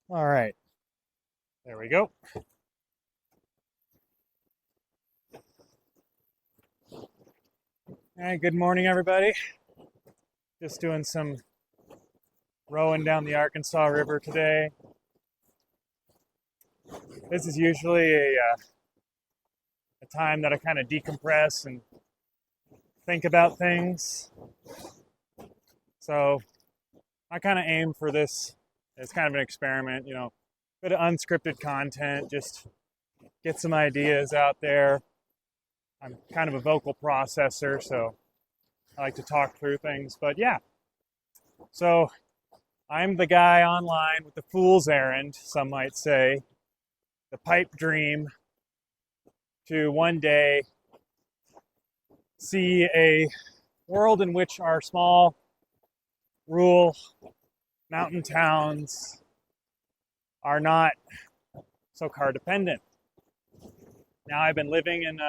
All right, there we go. All right, good morning, everybody. Just doing some rowing down the Arkansas River today. This is usually a time that I kind of decompress and think about things. So I kind of aim for this as kind of an experiment, bit of unscripted content, just get some ideas out there. I'm kind of a vocal processor, so I like to talk through things. But yeah, so I'm the guy online with the fool's errand, some might say, the pipe dream to one day see a world in which our small rural mountain towns are not so car dependent. Now I've been living in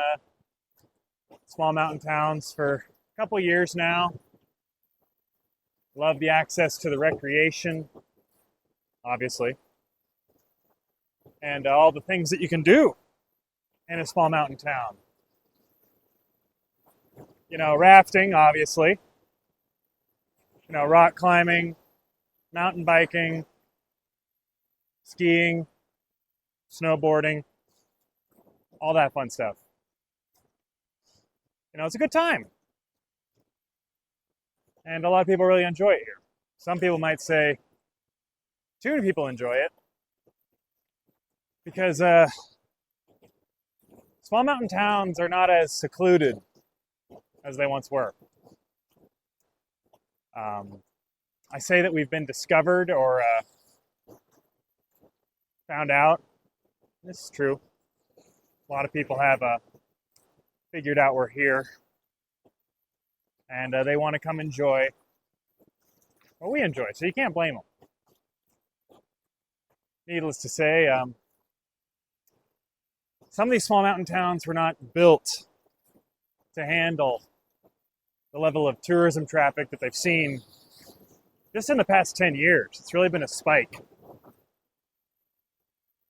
small mountain towns for a couple years now. Love the access to the recreation, obviously, and all the things that you can do in a small mountain town. Rafting, obviously, rock climbing, mountain biking, skiing, snowboarding, all that fun stuff. It's a good time. And a lot of people really enjoy it here. Some people might say too many people enjoy it because small mountain towns are not as secluded as they once were. I say that we've been discovered or found out. This is true. A lot of people have figured out we're here, and they want to come enjoy what we enjoy, so you can't blame them. Needless to say, some of these small mountain towns were not built to handle the level of tourism traffic that they've seen just in the past 10 years. It's really been a spike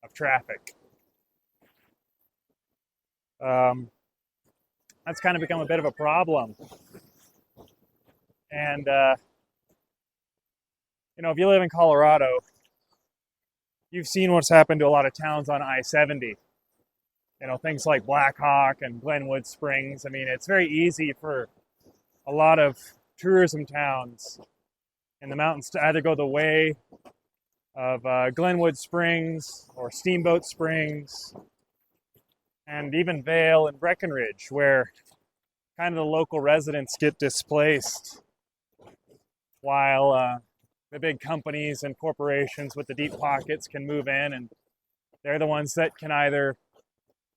of traffic. That's kind of become a bit of a problem. And, if you live in Colorado, you've seen what's happened to a lot of towns on I-70. Things like Black Hawk and Glenwood Springs. I mean, it's very easy for a lot of tourism towns in the mountains to either go the way of Glenwood Springs or Steamboat Springs, and even Vail and Breckenridge, where kind of the local residents get displaced while the big companies and corporations with the deep pockets can move in, and they're the ones that can either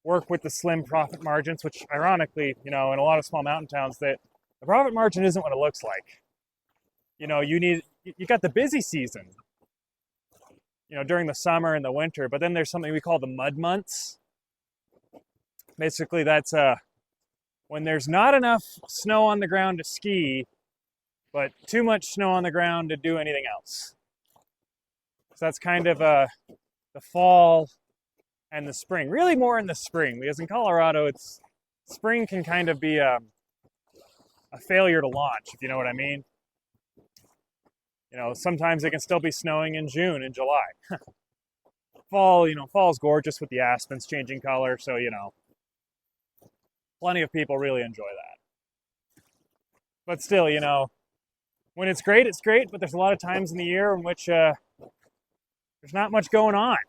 work with the slim profit margins, which ironically, in a lot of small mountain towns, that the profit margin isn't what it looks like. You got the busy season, during the summer and the winter, but then there's something we call the mud months. Basically, that's when there's not enough snow on the ground to ski, but too much snow on the ground to do anything else. So that's kind of the fall and the spring. Really more in the spring, because in Colorado, spring can kind of be a failure to launch, if you know what I mean. Sometimes it can still be snowing in June and July. Fall's gorgeous with the aspens changing color, so, plenty of people really enjoy that. But still, when it's great, but there's a lot of times in the year in which there's not much going on.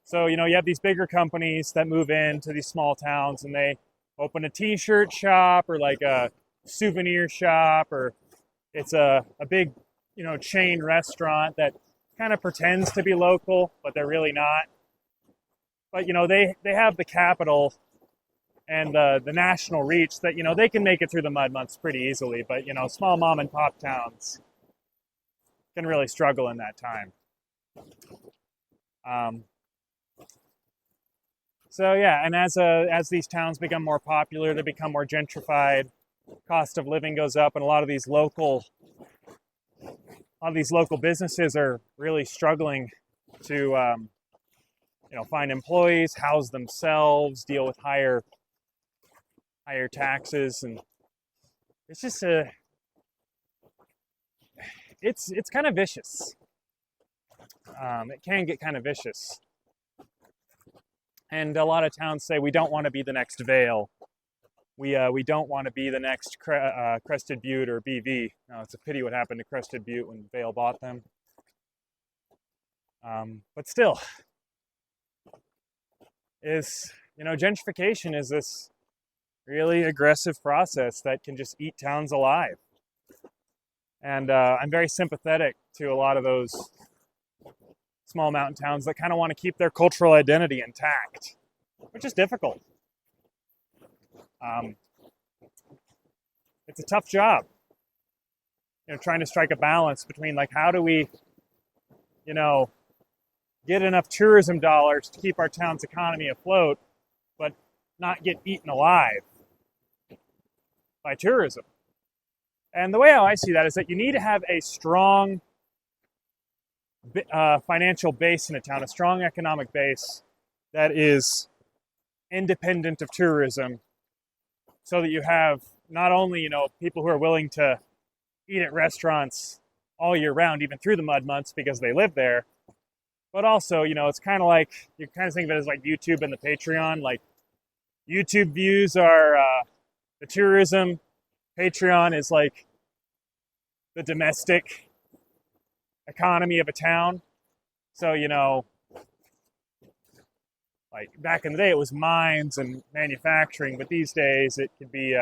So, you have these bigger companies that move into these small towns and they open a t-shirt shop or like a souvenir shop, or it's a big, chain restaurant that kind of pretends to be local, but they're really not. But, they have the capital and the national reach that, they can make it through the mud months pretty easily. But, small mom and pop towns can really struggle in that time. So yeah, and as these towns become more popular, they become more gentrified. Cost of living goes up, and a lot of these local businesses are really struggling to find employees, house themselves, deal with higher taxes, and it's just it's kind of vicious. It can get kind of vicious, and a lot of towns say we don't want to be the next Vail. We don't want to be the next Crested Butte or BV. No, it's a pity what happened to Crested Butte when Vail bought them. But still, gentrification is this really aggressive process that can just eat towns alive. And I'm very sympathetic to a lot of those small mountain towns that kind of want to keep their cultural identity intact, which is difficult. It's a tough job, trying to strike a balance between how do we, get enough tourism dollars to keep our town's economy afloat, but not get eaten alive by tourism. And the way how I see that is that you need to have a strong financial base in a town, a strong economic base that is independent of tourism, so that you have not only, people who are willing to eat at restaurants all year round, even through the mud months because they live there, but also, it's kind of like, you kind of think of it as like YouTube and the Patreon. Like, YouTube views are the tourism, Patreon is like the domestic economy of a town. So, like back in the day, it was mines and manufacturing, but these days it could be,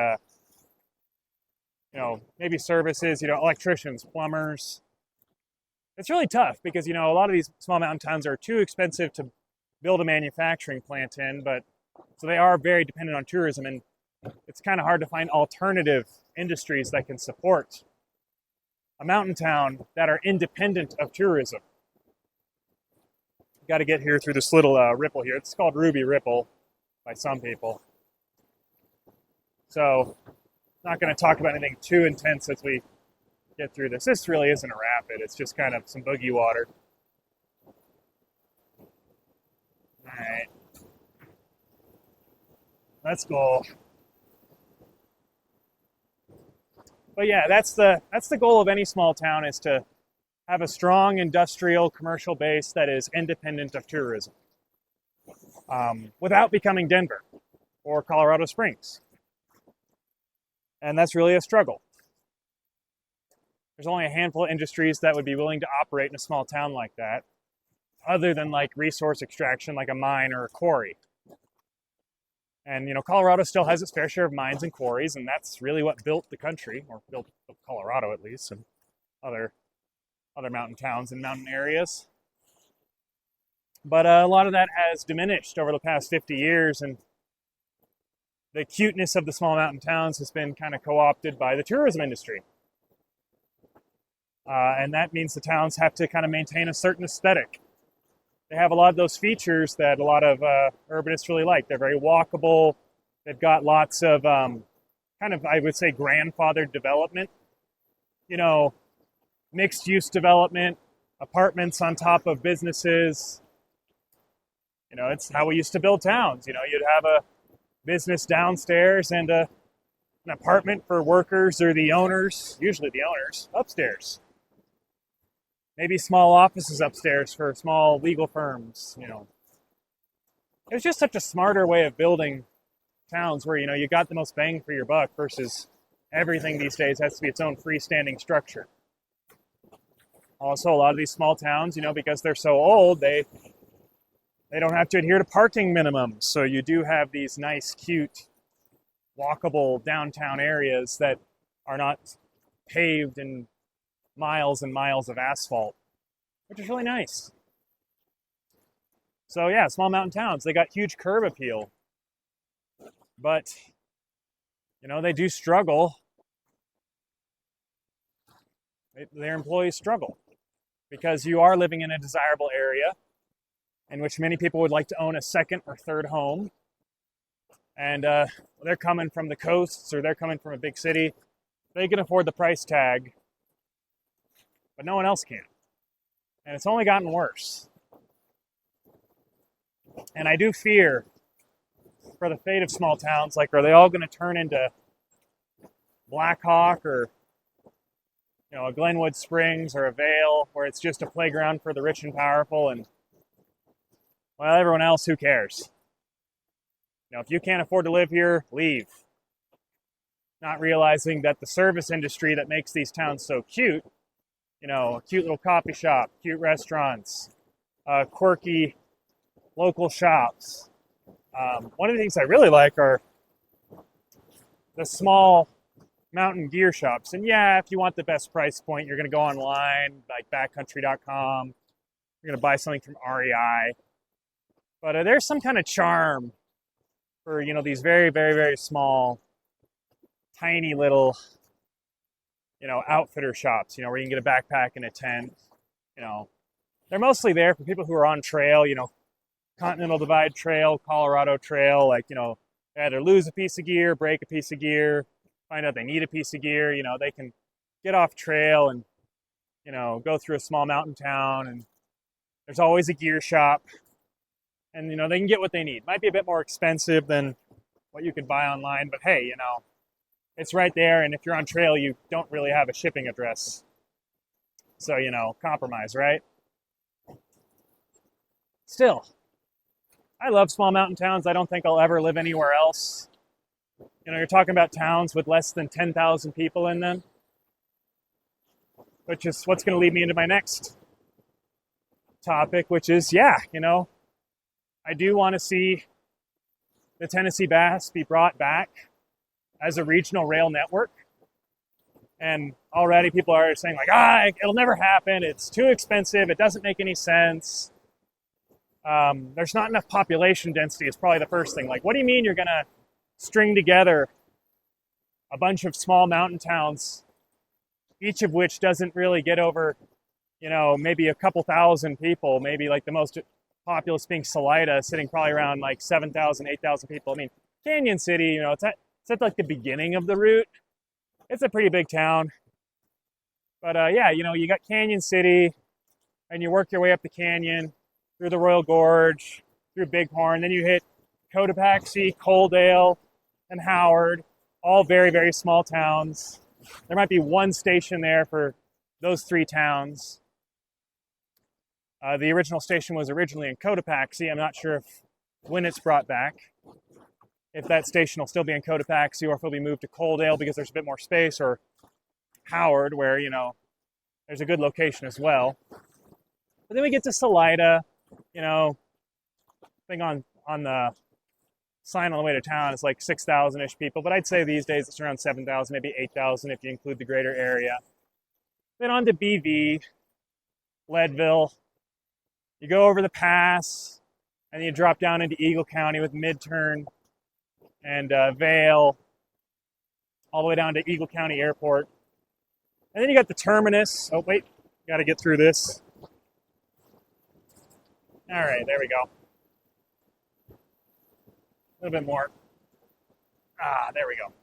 maybe services, electricians, plumbers. It's really tough because, a lot of these small mountain towns are too expensive to build a manufacturing plant in, so they are very dependent on tourism, and it's kind of hard to find alternative industries that can support a mountain town that are independent of tourism. Got to get here through this little ripple here. It's called Ruby Ripple by some people. So, not going to talk about anything too intense as we get through this. This really isn't a rapid. It's just kind of some boogie water. All right. Let's go. But yeah, that's the goal of any small town, is to have a strong industrial commercial base that is independent of tourism, without becoming Denver or Colorado Springs. And that's really a struggle. There's only a handful of industries that would be willing to operate in a small town like that, other than like resource extraction, like a mine or a quarry. And, Colorado still has its fair share of mines and quarries, and that's really what built the country, or built Colorado at least, and other mountain towns and mountain areas. But a lot of that has diminished over the past 50 years, and the cuteness of the small mountain towns has been kind of co-opted by the tourism industry. And that means the towns have to kind of maintain a certain aesthetic. They have a lot of those features that a lot of urbanists really like. They're very walkable. They've got lots of kind of, I would say, grandfathered development. Mixed-use development, apartments on top of businesses. It's how we used to build towns. You'd have a business downstairs and an apartment for workers or the owners, usually the owners, upstairs. Maybe small offices upstairs for small legal firms, It was just such a smarter way of building towns where, you got the most bang for your buck versus everything these days has to be its own freestanding structure. Also, a lot of these small towns, because they're so old, they don't have to adhere to parking minimums. So you do have these nice, cute, walkable downtown areas that are not paved and miles of asphalt, which is really nice. So yeah, small mountain towns, they got huge curb appeal, but they do struggle. Their employees struggle because you are living in a desirable area in which many people would like to own a second or third home, and they're coming from the coasts or they're coming from a big city. They can afford the price tag, but no one else can. And it's only gotten worse. And I do fear for the fate of small towns. Like, are they all going to turn into Black Hawk or, a Glenwood Springs or a Vale, where it's just a playground for the rich and powerful, and, well, everyone else, who cares? If you can't afford to live here, leave. Not realizing that the service industry that makes these towns so cute, a cute little coffee shop, cute restaurants, quirky local shops. One of the things I really like are the small mountain gear shops. And yeah, if you want the best price point, you're going to go online, like backcountry.com. You're going to buy something from REI. But there's some kind of charm for, these very, very, very small, tiny little, outfitter shops, where you can get a backpack and a tent. They're mostly there for people who are on trail, Continental Divide Trail, Colorado Trail, like, they either lose a piece of gear, break a piece of gear, find out they need a piece of gear, they can get off trail and, go through a small mountain town, and there's always a gear shop, and, they can get what they need. Might be a bit more expensive than what you could buy online, but hey, it's right there, and if you're on trail, you don't really have a shipping address. So, compromise, right? Still, I love small mountain towns. I don't think I'll ever live anywhere else. You're talking about towns with less than 10,000 people in them, which is what's going to lead me into my next topic, which is, I do want to see the Tennessee Bass be brought back as a regional rail network. And already people are saying, like, it'll never happen. It's too expensive. It doesn't make any sense. There's not enough population density is probably the first thing. Like, what do you mean you're going to string together a bunch of small mountain towns, each of which doesn't really get over, maybe a couple thousand people, maybe like the most populous being Salida, sitting probably around like 7,000, 8,000 people. I mean, Canyon City, it's at like the beginning of the route. It's a pretty big town. But you got Canyon City, and you work your way up the canyon, through the Royal Gorge, through Bighorn, then you hit Cotopaxi, Coaldale, and Howard, all very, very small towns. There might be one station there for those three towns. The original station was originally in Cotopaxi. I'm not sure when it's brought back, if that station will still be in Cotopaxi or if it'll be moved to Coaldale because there's a bit more space, or Howard, where, there's a good location as well. But then we get to Salida, thing on the sign on the way to town is like 6,000-ish people, but I'd say these days it's around 7,000, maybe 8,000 if you include the greater area. Then on to BV, Leadville. You go over the pass, and you drop down into Eagle County with Midturn and Vale, all the way down to Eagle County Airport. And then you got the terminus. Oh, wait, got to get through this. All right, there we go. A little bit more. There we go.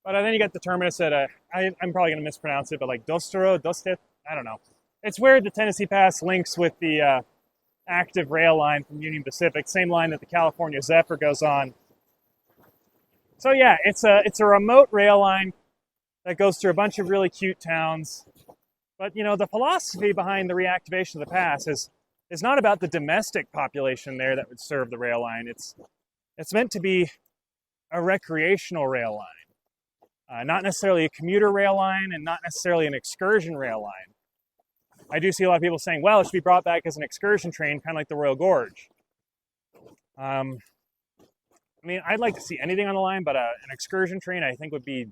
But then you got the terminus at I'm probably going to mispronounce it, but like Dostet, I don't know. It's where the Tennessee Pass links with the active rail line from Union Pacific, same line that the California Zephyr goes on. So yeah, it's a remote rail line that goes through a bunch of really cute towns. But, the philosophy behind the reactivation of the pass is not about the domestic population there that would serve the rail line. It's meant to be a recreational rail line, not necessarily a commuter rail line and not necessarily an excursion rail line. I do see a lot of people saying, well, it should be brought back as an excursion train, kind of like the Royal Gorge. I'd like to see anything on the line, but an excursion train I think would be,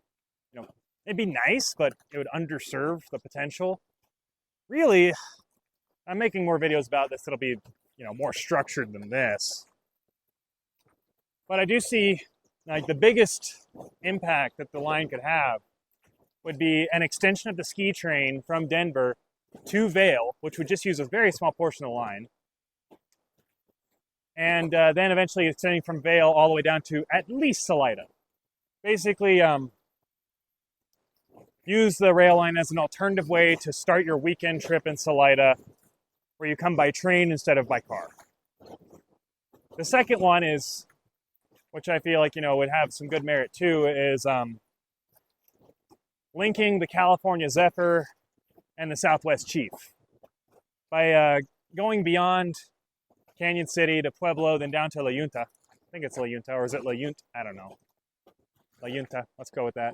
it'd be nice, but it would underserve the potential. Really, I'm making more videos about this that'll be, more structured than this. But I do see, like, the biggest impact that the line could have would be an extension of the ski train from Denver to Vale, which would just use a very small portion of the line. And then eventually extending from Vale all the way down to at least Salida. Basically, use the rail line as an alternative way to start your weekend trip in Salida, where you come by train instead of by car. The second one is, which I feel like, would have some good merit too, is linking the California Zephyr and the Southwest Chief. By going beyond Canyon City to Pueblo, then down to La Junta. I think it's La Junta, or is it La Junta? I don't know. La Junta, let's go with that.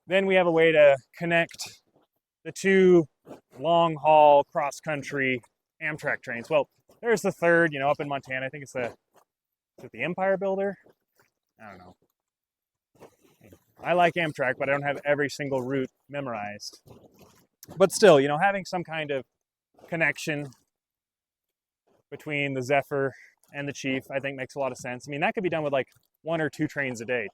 Then we have a way to connect the two long-haul cross-country Amtrak trains. Well, there's the third, up in Montana. I think it's the Empire Builder? I don't know. I like Amtrak, but I don't have every single route memorized. But still, having some kind of connection between the Zephyr and the Chief, I think makes a lot of sense. I mean, that could be done with like 1 or 2 trains a day.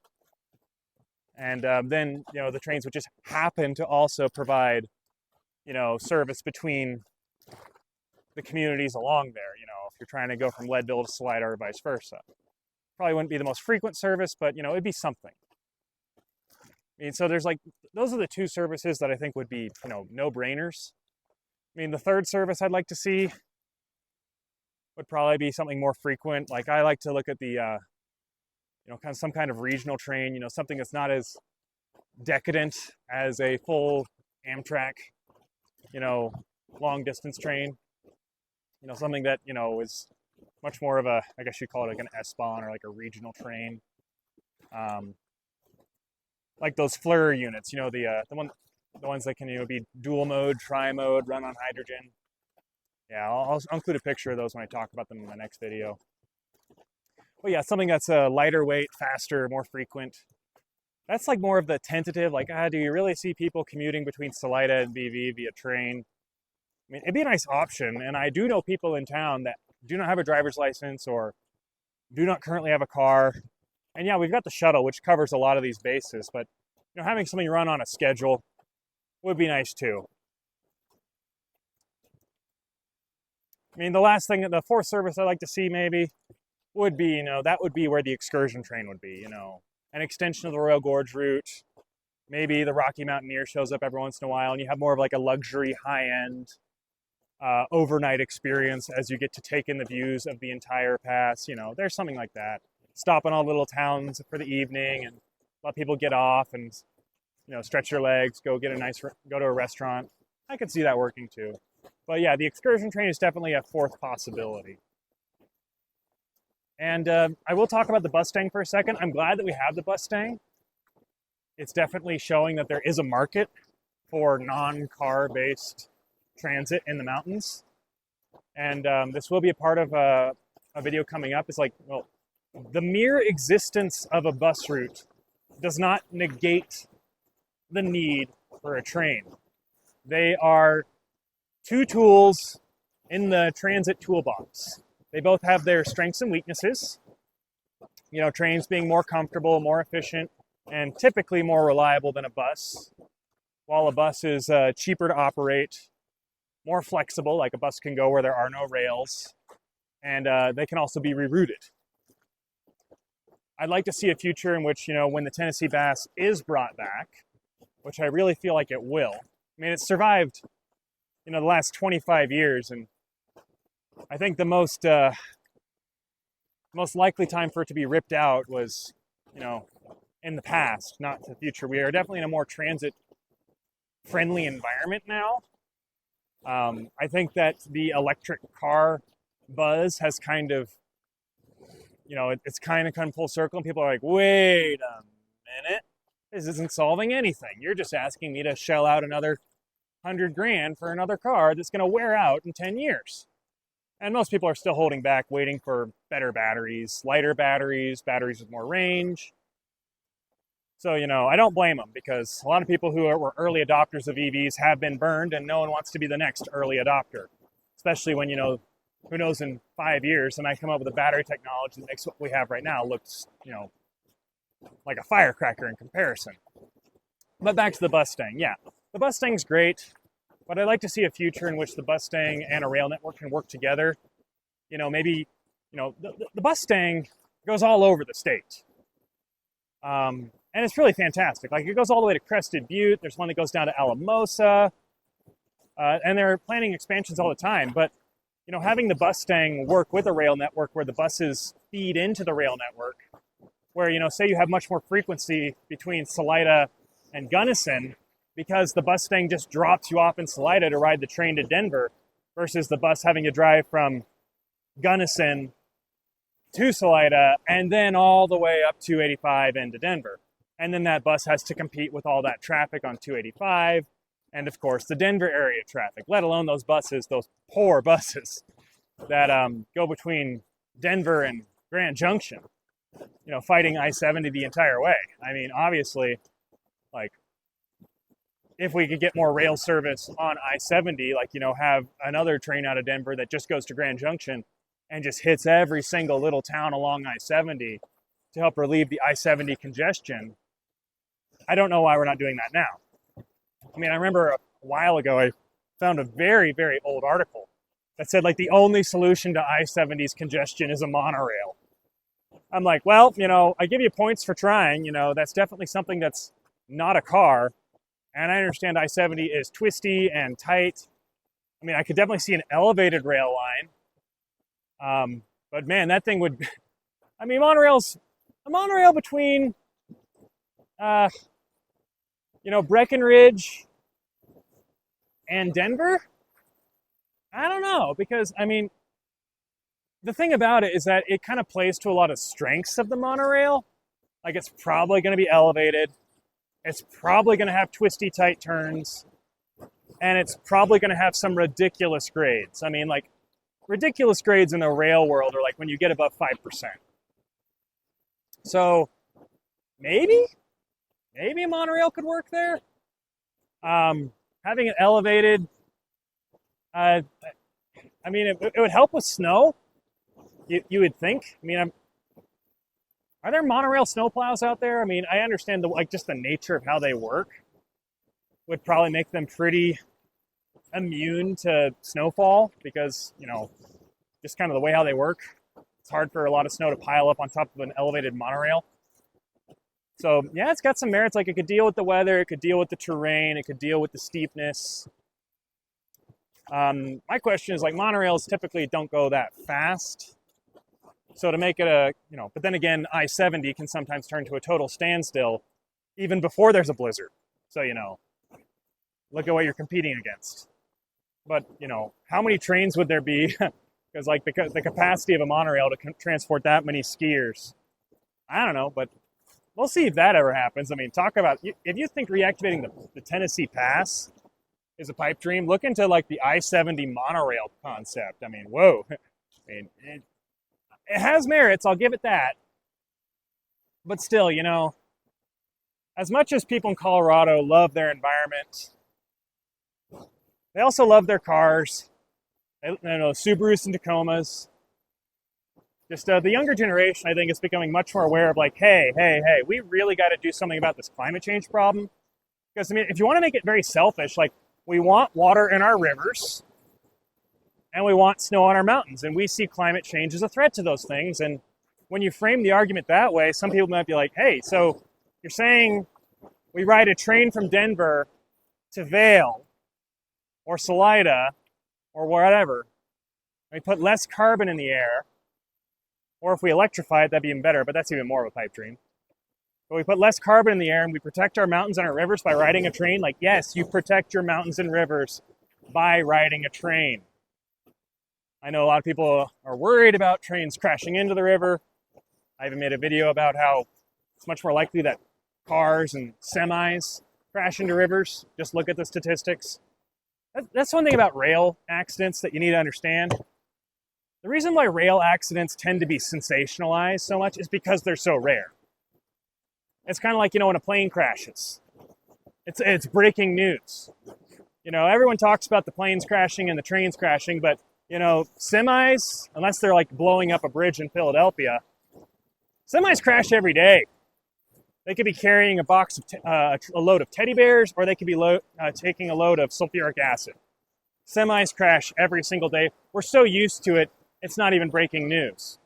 And then, the trains would just happen to also provide, service between the communities along there, if you're trying to go from Leadville to Salida or vice versa. Probably wouldn't be the most frequent service, but, it'd be something. I mean, so there's those are the 2 services that I think would be, no-brainers. I mean, the third service I'd like to see would probably be something more frequent. Like, I like to look at the, kind of some kind of regional train, something that's not as decadent as a full Amtrak, long-distance train. Something that, is much more of a, I guess you'd call it like an S-Bahn or like a regional train. Like those FLIR units, the ones that can, be dual mode, tri-mode, run on hydrogen. Yeah, I'll include a picture of those when I talk about them in the next video. But yeah, something that's a lighter weight, faster, more frequent. That's like more of the tentative, like, do you really see people commuting between Salida and BV via train? I mean, it'd be a nice option, and I do know people in town that do not have a driver's license or do not currently have a car. And yeah, we've got the shuttle, which covers a lot of these bases, but having something run on a schedule would be nice too. I mean, the fourth service I'd like to see maybe would be, that would be where the excursion train would be, an extension of the Royal Gorge route. Maybe the Rocky Mountaineer shows up every once in a while, and you have more of like a luxury, high-end, overnight experience as you get to take in the views of the entire pass. There's something like that. Stop in all little towns for the evening and let people get off and, stretch your legs, go to a restaurant. I could see that working too. But yeah, the excursion train is definitely a fourth possibility. And I will talk about the Bustang for a second. I'm glad that we have the Bustang. It's definitely showing that there is a market for non-car-based transit in the mountains. And this will be a part of a video coming up. It's like, well, the mere existence of a bus route does not negate the need for a train. They are 2 tools in the transit toolbox. They both have their strengths and weaknesses. Trains being more comfortable, more efficient, and typically more reliable than a bus, while a bus is cheaper to operate, more flexible, like a bus can go where there are no rails, and they can also be rerouted. I'd like to see a future in which, when the Tennessee Bass is brought back, which I really feel like it will. I mean, it's survived, the last 25 years, and I think the most likely time for it to be ripped out was, in the past, not the future. We are definitely in a more transit-friendly environment now. I think that the electric car buzz has kind of, it's kind of come full circle, and people are like, wait a minute, this isn't solving anything. You're just asking me to shell out another $100,000 for another car that's going to wear out in 10 years. And most people are still holding back, waiting for better batteries, lighter batteries, batteries with more range. So, I don't blame them, because a lot of people who were early adopters of EVs have been burned, and no one wants to be the next early adopter, especially when, who knows, in 5 years, they might come up with a battery technology that makes what we have right now look, like a firecracker in comparison. But back to the Bustang. Yeah, the Bustang's great, but I'd like to see a future in which the Bustang and a rail network can work together. The Bustang goes all over the state. And And it's really fantastic. Like, it goes all the way to Crested Butte. There's one that goes down to Alamosa. And they're planning expansions all the time. But, you know, having the bus stang work with a rail network where the buses feed into the rail network, where, you know, say you have much more frequency between Salida and Gunnison, because the bus stang just drops you off in Salida to ride the train to Denver, versus the bus having to drive from Gunnison to Salida and then all the way up 285 into Denver. And then that bus has to compete with all that traffic on 285 and, of course, the Denver area traffic, let alone those buses, those poor buses that go between Denver and Grand Junction, you know, fighting I-70 the entire way. I mean, obviously, like, if we could get more rail service on I-70, like, you know, have another train out of Denver that just goes to Grand Junction and just hits every single little town along I-70 to help relieve the I-70 congestion. I don't know why we're not doing that now. I mean, I remember a while ago, I found a very, very old article that said, like, the only solution to I-70's congestion is a monorail. I'm like, well, you know, I give you points for trying. You know, that's definitely something that's not a car. And I understand I-70 is twisty and tight. I mean, I could definitely see an elevated rail line. But man, that thing would, I mean, a monorail between, you know, Breckenridge and Denver? I don't know, because, I mean, the thing about it is that it kind of plays to a lot of strengths of the monorail. Like, it's probably going to be elevated. It's probably going to have twisty, tight turns. And it's probably going to have some ridiculous grades. I mean, like, ridiculous grades in the rail world are like when you get above 5%. So, maybe a monorail could work there. Having it elevated, I mean, it would help with snow. You would think. I mean, are there monorail snowplows out there? I mean, I understand just the nature of how they work would probably make them pretty immune to snowfall because, you know, just kind of the way how they work. It's hard for a lot of snow to pile up on top of an elevated monorail. So, yeah, it's got some merits. Like, it could deal with the weather, it could deal with the terrain, it could deal with the steepness. My question is, like, monorails typically don't go that fast. So to make it but then again, I-70 can sometimes turn to a total standstill even before there's a blizzard. So, you know, look at what you're competing against. But, you know, how many trains would there be? Because, like, the capacity of a monorail to transport that many skiers, I don't know, but we'll see if that ever happens. I mean, talk about, if you think reactivating the Tennessee Pass is a pipe dream, look into, like, the I-70 monorail concept. I mean, whoa. I mean, it has merits, I'll give it that. But still, you know, as much as people in Colorado love their environment, they also love their cars. You know, Subarus and Tacomas. Just the younger generation, I think, is becoming much more aware of, like, hey, we really got to do something about this climate change problem. Because, I mean, if you want to make it very selfish, like, we want water in our rivers, and we want snow on our mountains, and we see climate change as a threat to those things. And when you frame the argument that way, some people might be like, hey, so you're saying we ride a train from Denver to Vail or Salida or whatever, and we put less carbon in the air, or if we electrify it, that'd be even better, but that's even more of a pipe dream. But we put less carbon in the air and we protect our mountains and our rivers by riding a train. Like, yes, you protect your mountains and rivers by riding a train. I know a lot of people are worried about trains crashing into the river. I even made a video about how it's much more likely that cars and semis crash into rivers. Just look at the statistics. That's one thing about rail accidents that you need to understand. The reason why rail accidents tend to be sensationalized so much is because they're so rare. It's kind of like, you know, when a plane crashes. It's breaking news. You know, everyone talks about the planes crashing and the trains crashing, but, you know, semis, unless they're like blowing up a bridge in Philadelphia, semis crash every day. They could be carrying a load of teddy bears, or they could be taking a load of sulfuric acid. Semis crash every single day. We're so used to it, it's not even breaking news.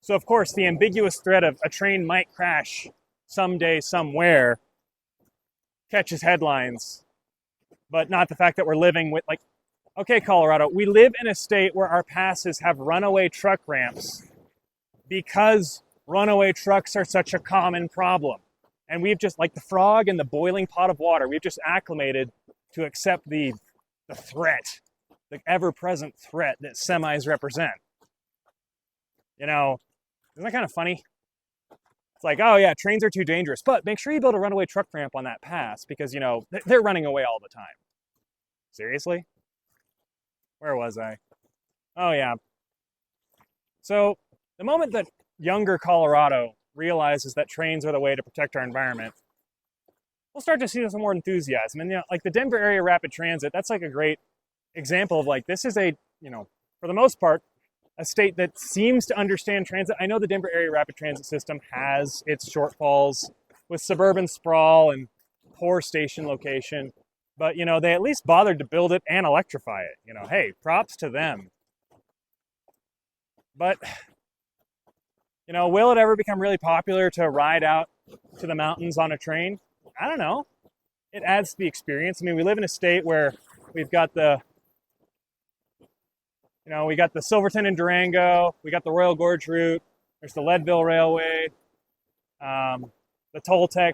So, of course, the ambiguous threat of a train might crash someday, somewhere catches headlines, but not the fact that we're living with, like, okay, Colorado, we live in a state where our passes have runaway truck ramps because runaway trucks are such a common problem. And we've just, like the frog in the boiling pot of water, we've just acclimated to accept the threat, the ever-present threat that semis represent. You know, isn't that kind of funny? It's like, oh yeah, trains are too dangerous, but make sure you build a runaway truck ramp on that pass because, you know, they're running away all the time. Seriously? Where was I? Oh yeah. So the moment that younger Colorado realizes that trains are the way to protect our environment, we'll start to see some more enthusiasm. And, you know, like the Denver area rapid transit, that's like a great example of, like, this is a, you know, for the most part, a state that seems to understand transit. I know the Denver area rapid transit system has its shortfalls with suburban sprawl and poor station location, but, you know, they at least bothered to build it and electrify it. You know, hey, props to them. But, you know, will it ever become really popular to ride out to the mountains on a train? I don't know. It adds to the experience. I mean, we live in a state where we've got the, you know, we got the Silverton and Durango, we got the Royal Gorge route, there's the Leadville Railway, the Toltec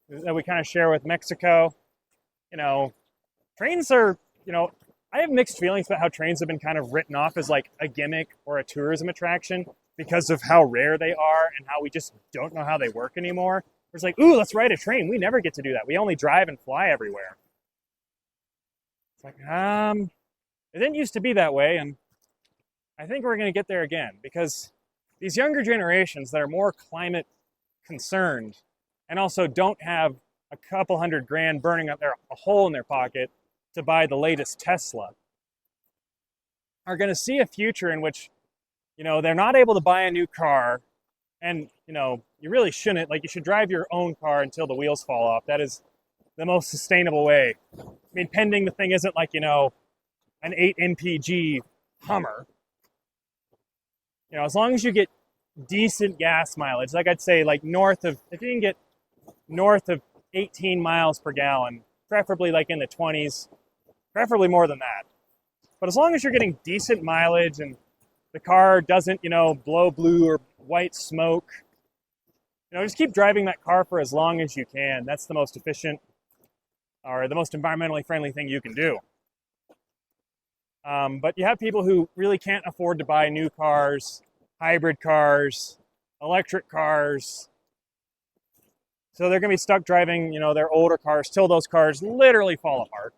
that we kind of share with Mexico. You know, trains are, you know, I have mixed feelings about how trains have been kind of written off as like a gimmick or a tourism attraction because of how rare they are and how we just don't know how they work anymore. It's like, ooh, let's ride a train. We never get to do that. We only drive and fly everywhere. It's like, it didn't used to be that way, and I think we're going to get there again because these younger generations that are more climate concerned and also don't have a couple $100,000 burning up a hole in their pocket to buy the latest Tesla are going to see a future in which, you know, they're not able to buy a new car. And, you know, you really shouldn't. Like, you should drive your own car until the wheels fall off. That is the most sustainable way. I mean, pending the thing isn't like, you know, an 8 mpg Hummer. You know, as long as you get decent gas mileage, like I'd say, like if you can get north of 18 miles per gallon, preferably like in the 20s, preferably more than that. But as long as you're getting decent mileage and the car doesn't, you know, blow blue or white smoke, you know, just keep driving that car for as long as you can. That's the most efficient or the most environmentally friendly thing you can do. But you have people who really can't afford to buy new cars, hybrid cars, electric cars. So they're going to be stuck driving, you know, their older cars till those cars literally fall apart.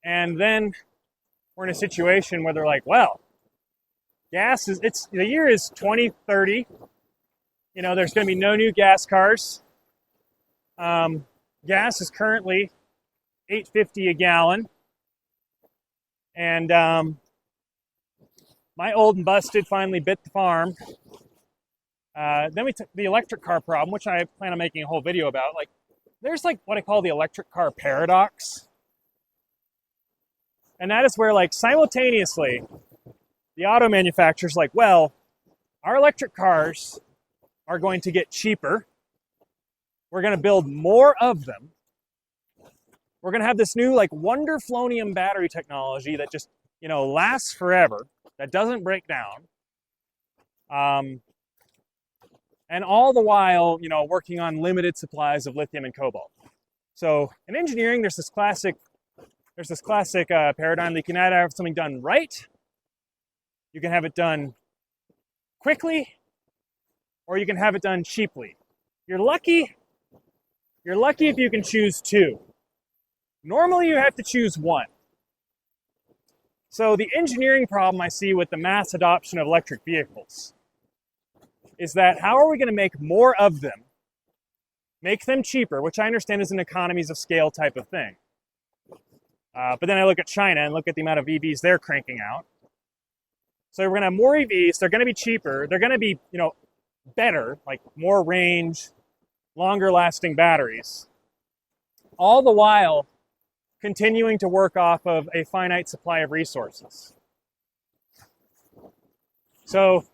And then we're in a situation where they're like, well, the year is 2030. You know, there's going to be no new gas cars. Gas is currently $8.50 a gallon. And my old and busted finally bit the farm. Then we took the electric car problem, which I plan on making a whole video about. Like, there's like what I call the electric car paradox. And that is where, like, simultaneously, the auto manufacturer's like, well, our electric cars are going to get cheaper. We're going to build more of them. We're going to have this new, like, wonderflonium battery technology that just, you know, lasts forever, that doesn't break down. And all the while, you know, working on limited supplies of lithium and cobalt. So in engineering, there's this classic paradigm that you can either have something done right, you can have it done quickly, or you can have it done cheaply. You're lucky if you can choose two. Normally you have to choose one. So the engineering problem I see with the mass adoption of electric vehicles is that how are we going to make more of them, make them cheaper, which I understand is an economies of scale type of thing. But then I look at China and look at the amount of EVs they're cranking out. So we're going to have more EVs, they're going to be cheaper, they're going to be, you know, better, like more range, longer lasting batteries. All the while continuing to work off of a finite supply of resources. So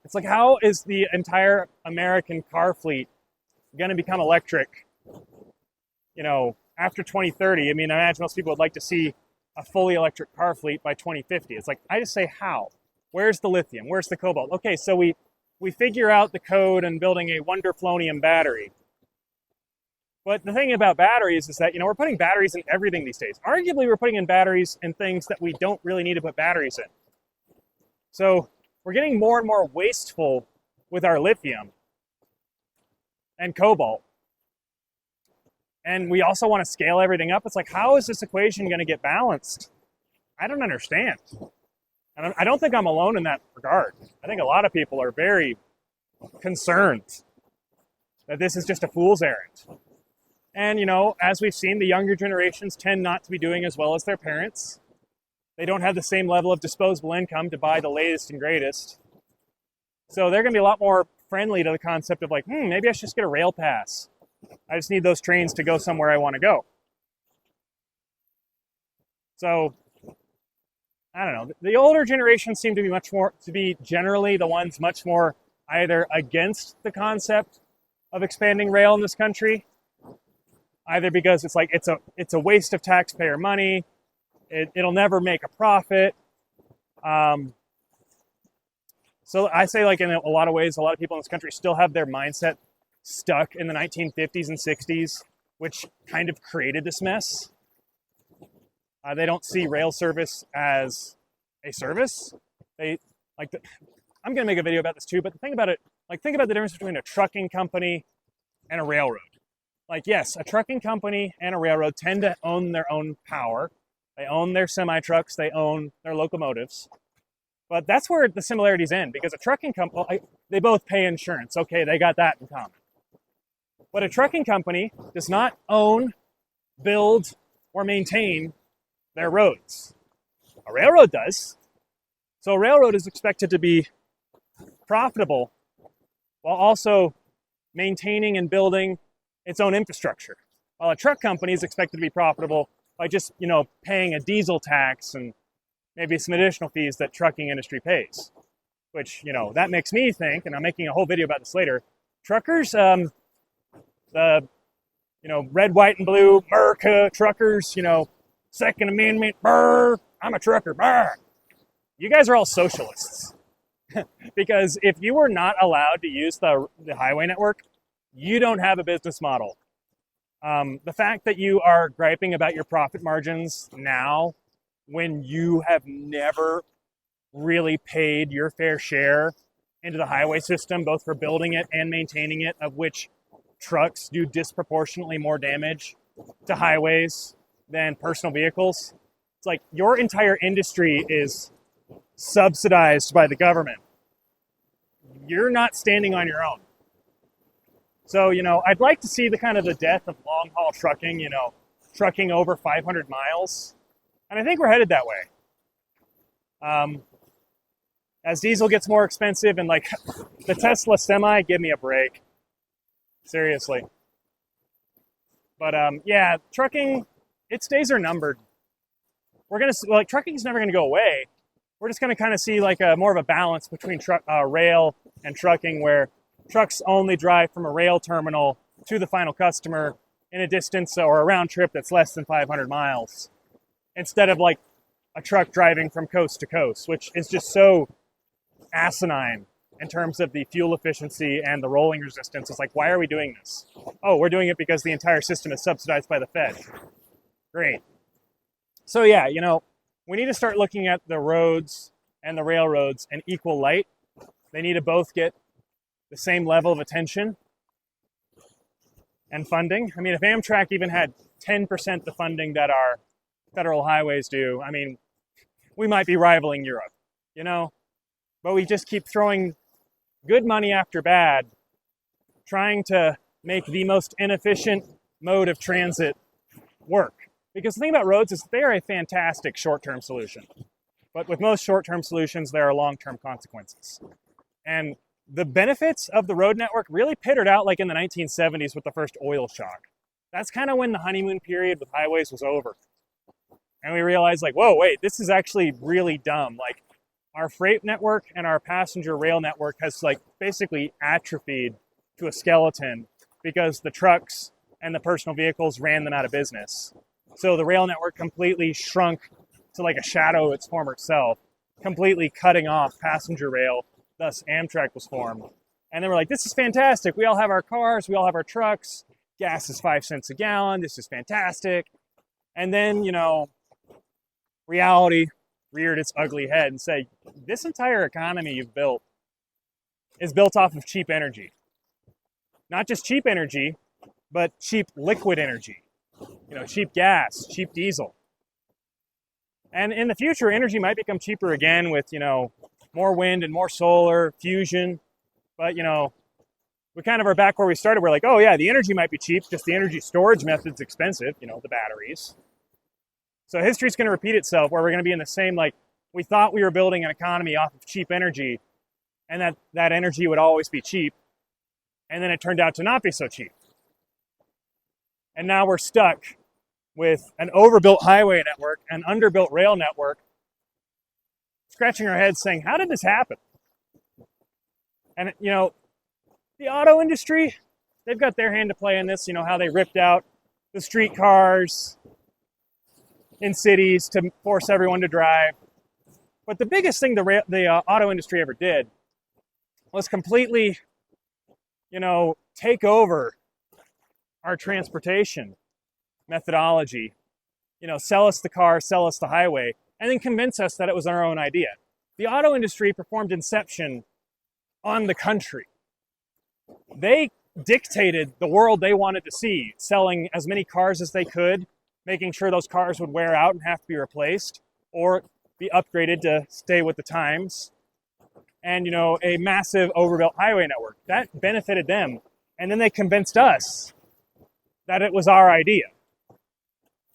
It's like, how is the entire American car fleet going to become electric, after 2030? I mean, I imagine most people would like to see a fully electric car fleet by 2050. It's like, I just say, how? Where's the lithium? Where's the cobalt? Okay, so we figure out the code in building a wonderflonium battery. But the thing about batteries is that, we're putting batteries in everything these days. Arguably, we're putting in batteries in things that we don't really need to put batteries in. So we're getting more and more wasteful with our lithium and cobalt. And we also want to scale everything up. It's like, how is this equation going to get balanced? I don't understand. And I don't think I'm alone in that regard. I think a lot of people are very concerned that this is just a fool's errand. And, as we've seen, the younger generations tend not to be doing as well as their parents. They don't have the same level of disposable income to buy the latest and greatest. So they're going to be a lot more friendly to the concept of like, maybe I should just get a rail pass. I just need those trains to go somewhere I want to go. So, I don't know. The older generations seem to be generally the ones much more either against the concept of expanding rail in this country, either because it's like it's a waste of taxpayer money, it'll never make a profit. So I say, like, in a lot of ways, a lot of people in this country still have their mindset stuck in the 1950s and 60s, which kind of created this mess. They don't see rail service as a service. I'm going to make a video about this too, but think about the difference between a trucking company and a railroad. Like, yes, a trucking company and a railroad tend to own their own power. They own their semi-trucks, they own their locomotives. But that's where the similarities end, because a trucking company, they both pay insurance. Okay, they got that in common. But a trucking company does not own, build, or maintain their roads. A railroad does. So a railroad is expected to be profitable while also maintaining and building its own infrastructure. While a truck company is expected to be profitable by just, paying a diesel tax and maybe some additional fees that trucking industry pays. Which, that makes me think, and I'm making a whole video about this later, truckers, the red, white, and blue, America, truckers, Second Amendment, brr, I'm a trucker, brr. You guys are all socialists. Because if you were not allowed to use the highway network, you don't have a business model. The fact that you are griping about your profit margins now, when you have never really paid your fair share into the highway system, both for building it and maintaining it, of which trucks do disproportionately more damage to highways than personal vehicles. It's like your entire industry is subsidized by the government. You're not standing on your own. So, I'd like to see the death of long haul trucking, trucking over 500 miles. And I think we're headed that way. As diesel gets more expensive and the Tesla Semi, give me a break. Seriously. But yeah, trucking, its days are numbered. Trucking's never going to go away. We're just going to kind of see more of a balance between rail and trucking, where trucks only drive from a rail terminal to the final customer in a distance or a round trip that's less than 500 miles. Instead of a truck driving from coast to coast, which is just so asinine in terms of the fuel efficiency and the rolling resistance. It's like, why are we doing this? Oh, we're doing it because the entire system is subsidized by the Fed. Great. So yeah, we need to start looking at the roads and the railroads in equal light. They need to both get the same level of attention and funding. I mean, if Amtrak even had 10% the funding that our federal highways do, I mean, we might be rivaling Europe, But we just keep throwing good money after bad, trying to make the most inefficient mode of transit work. Because the thing about roads is they are a fantastic short-term solution. But with most short-term solutions, there are long-term consequences. And the benefits of the road network really pittered out in the 1970s with the first oil shock. That's kind of when the honeymoon period with highways was over. And we realized whoa, wait, this is actually really dumb. our freight network and our passenger rail network has like basically atrophied to a skeleton because the trucks and the personal vehicles ran them out of business. So the rail network completely shrunk to like a shadow of its former self, completely cutting off passenger rail. Thus, Amtrak was formed. And then we're like, this is fantastic. We all have our cars. We all have our trucks. Gas is 5 cents a gallon. This is fantastic. And then, reality reared its ugly head and said, this entire economy you've built is built off of cheap energy. Not just cheap energy, but cheap liquid energy. Cheap gas, cheap diesel. And in the future, energy might become cheaper again with, more wind and more solar, fusion. But, we kind of are back where we started. We're like, oh yeah, the energy might be cheap, just the energy storage method's expensive, the batteries. So history's going to repeat itself where we're going to be in the same, we thought we were building an economy off of cheap energy and that energy would always be cheap. And then it turned out to not be so cheap. And now we're stuck with an overbuilt highway network, an underbuilt rail network, scratching our heads saying, how did this happen? And, the auto industry, they've got their hand to play in this, how they ripped out the streetcars in cities to force everyone to drive. But the biggest thing the auto industry ever did was completely, take over our transportation methodology, sell us the car, sell us the highway, and then convince us that it was our own idea. The auto industry performed inception on the country. They dictated the world they wanted to see, selling as many cars as they could, making sure those cars would wear out and have to be replaced or be upgraded to stay with the times. And, a massive overbuilt highway network. That benefited them. And then they convinced us that it was our idea.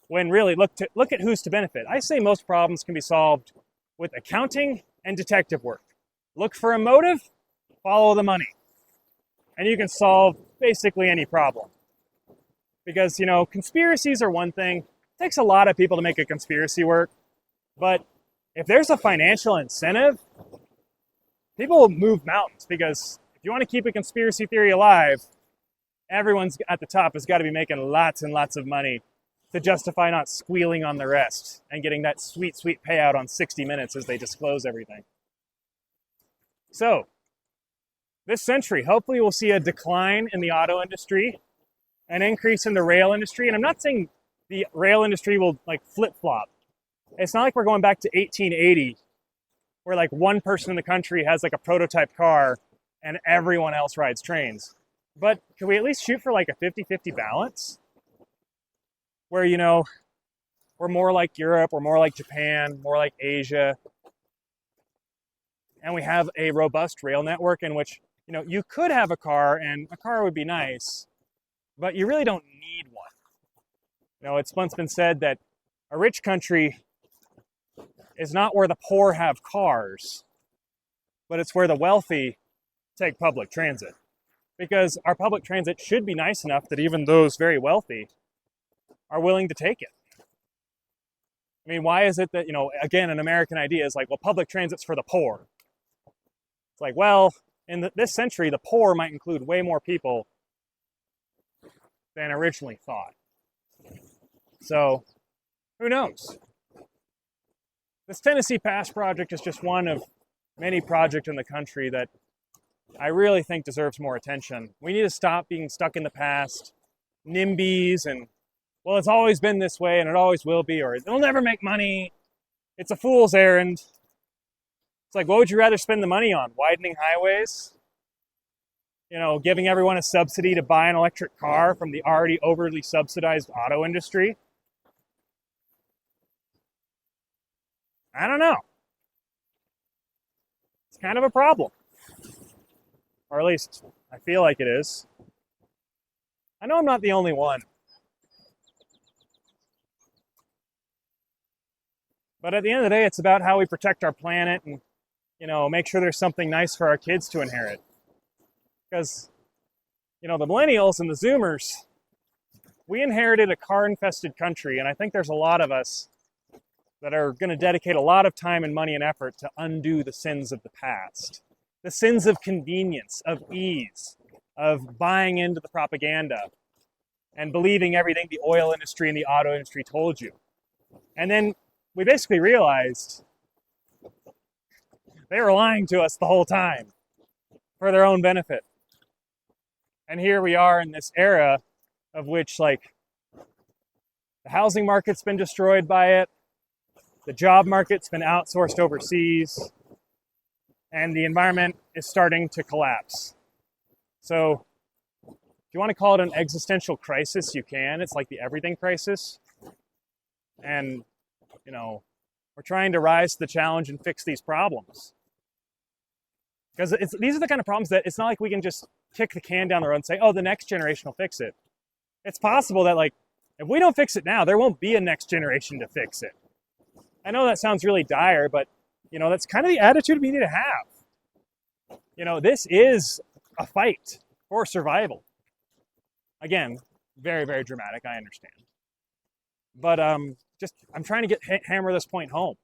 When really, look at who's to benefit. I say most problems can be solved with accounting and detective work. Look for a motive, follow the money. And you can solve basically any problem. Because, conspiracies are one thing. It takes a lot of people to make a conspiracy work. But if there's a financial incentive, people will move mountains. Because if you want to keep a conspiracy theory alive, everyone's at the top has got to be making lots and lots of money to justify not squealing on the rest and getting that sweet, sweet payout on 60 Minutes as they disclose everything. So, this century, hopefully we'll see a decline in the auto industry, an increase in the rail industry. And I'm not saying the rail industry will flip-flop. It's not like we're going back to 1880 where one person in the country has a prototype car and everyone else rides trains. But can we at least shoot for a 50-50 balance? Where, we're more like Europe, we're more like Japan, more like Asia. And we have a robust rail network in which, you could have a car and a car would be nice, but you really don't need one. It's once been said that a rich country is not where the poor have cars, but it's where the wealthy take public transit. Because our public transit should be nice enough that even those very wealthy are willing to take it. I mean, why is it that, again, an American idea is public transit's for the poor. It's in this century, the poor might include way more people than originally thought. So, who knows? This Tennessee Pass project is just one of many projects in the country that I really think deserves more attention. We need to stop being stuck in the past, NIMBYs, and, well, it's always been this way and it always will be, or it'll never make money. It's a fool's errand. It's what would you rather spend the money on? Widening highways? Giving everyone a subsidy to buy an electric car from the already overly subsidized auto industry? I don't know. It's kind of a problem. Or at least, I feel like it is. I know I'm not the only one. But at the end of the day, it's about how we protect our planet and, make sure there's something nice for our kids to inherit. Because, the millennials and the Zoomers, we inherited a car-infested country, and I think there's a lot of us that are going to dedicate a lot of time and money and effort to undo the sins of the past. The sins of convenience, of ease, of buying into the propaganda and believing everything the oil industry and the auto industry told you. And then we basically realized they were lying to us the whole time for their own benefit. And here we are in this era of which, like, the housing market's been destroyed by it, the job market's been outsourced overseas, and the environment is starting to collapse. So if you want to call it an existential crisis, you can. It's like the everything crisis. And, you know, we're trying to rise to the challenge and fix these problems. Because these are the kind of problems that it's not like we can just kick the can down the road and say, oh, the next generation will fix it. It's possible that, like, if we don't fix it now, there won't be a next generation to fix it. I know that sounds really dire, but, you know, that's kind of the attitude we need to have. You know, this is a fight for survival. Again, very, very dramatic, I understand. But I'm trying to hammer this point home.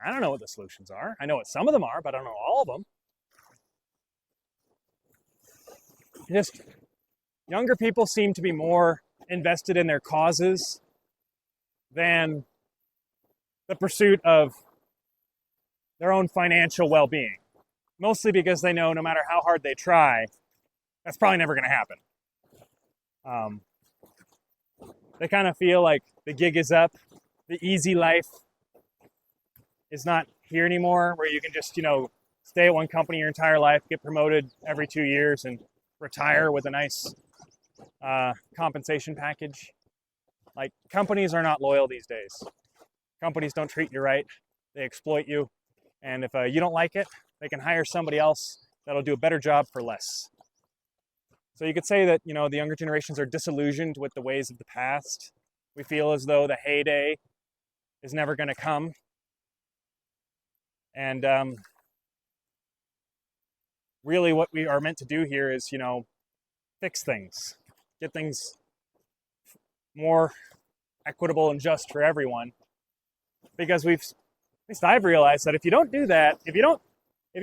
I don't know what the solutions are. I know what some of them are, but I don't know all of them. Just younger people seem to be more invested in their causes than the pursuit of their own financial well-being. Mostly because they know no matter how hard they try, that's probably never going to happen. They kind of feel like the gig is up, the easy life is not here anymore, where you can just, you know, stay at one company your entire life, get promoted every 2 years, and retire with a nice compensation package. Like, companies are not loyal these days. Companies don't treat you right. They exploit you. And if you don't like it, they can hire somebody else that'll do a better job for less. So you could say that, you know, the younger generations are disillusioned with the ways of the past. We feel as though the heyday is never going to come. And really what we are meant to do here is, you know, fix things, get things more equitable and just for everyone. Because at least I've realized that if you don't do that, if you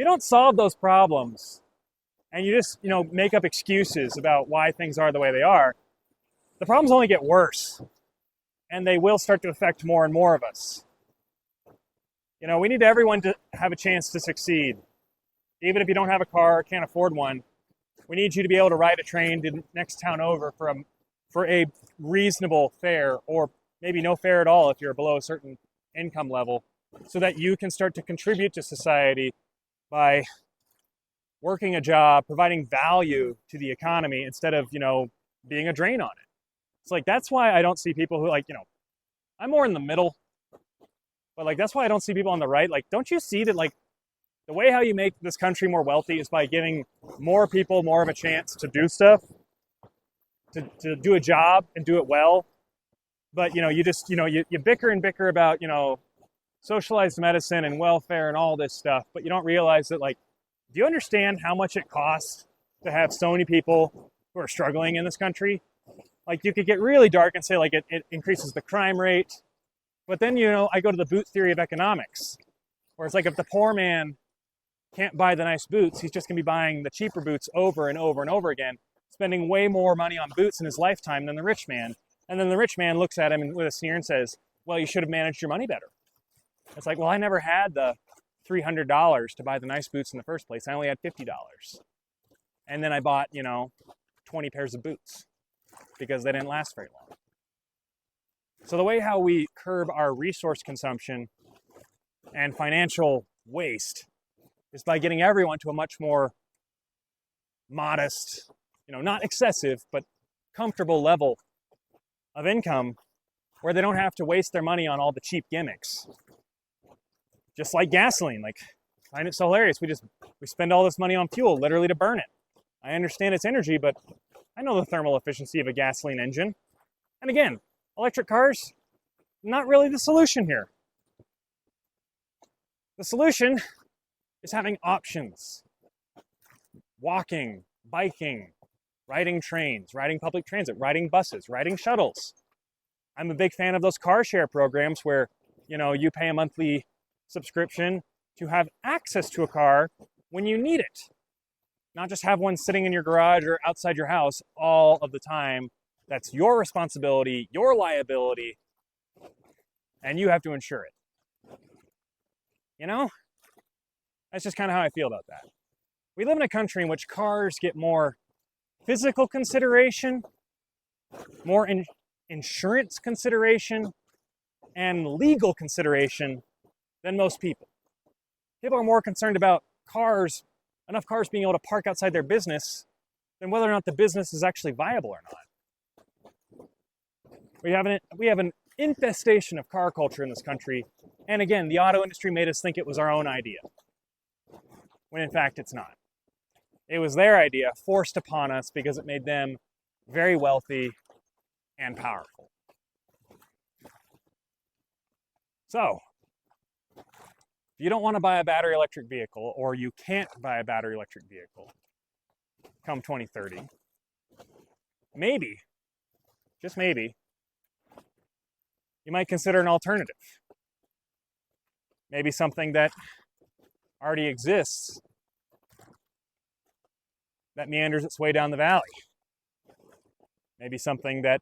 don't solve those problems, and you just, you know, make up excuses about why things are the way they are, the problems only get worse, and they will start to affect more and more of us. You know, we need everyone to have a chance to succeed. Even if you don't have a car or can't afford one, we need you to be able to ride a train to the next town over for a reasonable fare, or maybe no fare at all if you're below a certain income level, so that you can start to contribute to society by working a job, providing value to the economy instead of, you know, being a drain on it. It's like, that's why I don't see people who, like, you know, I'm more in the middle, but, like, that's why I don't see people on the right. Like, don't you see that, like, the way how you make this country more wealthy is by giving more people more of a chance to do stuff, to do a job and do it well. But, you know, you just, you know, you bicker and bicker about, you know, socialized medicine and welfare and all this stuff, but you don't realize that, like, do you understand how much it costs to have so many people who are struggling in this country? Like, you could get really dark and say, like, it increases the crime rate. But then, you know, I go to the boot theory of economics, where it's like, if the poor man can't buy the nice boots, he's just going to be buying the cheaper boots over and over and over again, spending way more money on boots in his lifetime than the rich man. And then the rich man looks at him with a sneer and says, well, you should have managed your money better. It's like, well, I never had the $300 to buy the nice boots in the first place. I only had $50. And then I bought, you know, 20 pairs of boots because they didn't last very long. So the way how we curb our resource consumption and financial waste is by getting everyone to a much more modest, you know, not excessive, but comfortable level of income where they don't have to waste their money on all the cheap gimmicks. Just like gasoline. Like, I find it so hilarious. We spend all this money on fuel literally to burn it. I understand its energy, but I know the thermal efficiency of a gasoline engine. And again, electric cars, not really the solution here. The solution is having options. Walking, biking, riding trains, riding public transit, riding buses, riding shuttles. I'm a big fan of those car share programs where, you pay a monthly subscription to have access to a car when you need it. Not just have one sitting in your garage or outside your house all of the time. That's your responsibility, your liability, and you have to insure it. That's just kind of how I feel about that. We live in a country in which cars get more physical consideration, more insurance consideration, and legal consideration than most people. People are more concerned about enough cars being able to park outside their business than whether or not the business is actually viable or not. We have an infestation of car culture in this country, and again, the auto industry made us think it was our own idea, when in fact it's not. It was their idea forced upon us because it made them very wealthy and powerful. So, if you don't want to buy a battery electric vehicle, or you can't buy a battery electric vehicle come 2030, maybe, just maybe, you might consider an alternative. Maybe something that already exists, that meanders its way down the valley. Maybe something that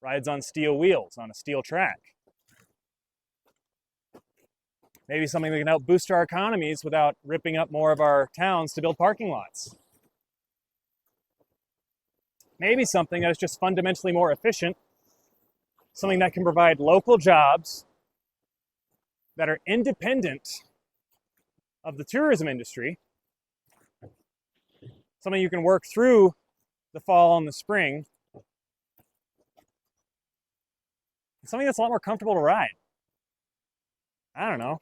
rides on steel wheels, on a steel track. Maybe something that can help boost our economies without ripping up more of our towns to build parking lots. Maybe something that is just fundamentally more efficient, something that can provide local jobs that are independent of the tourism industry, something you can work through the fall and the spring, something that's a lot more comfortable to ride. I don't know.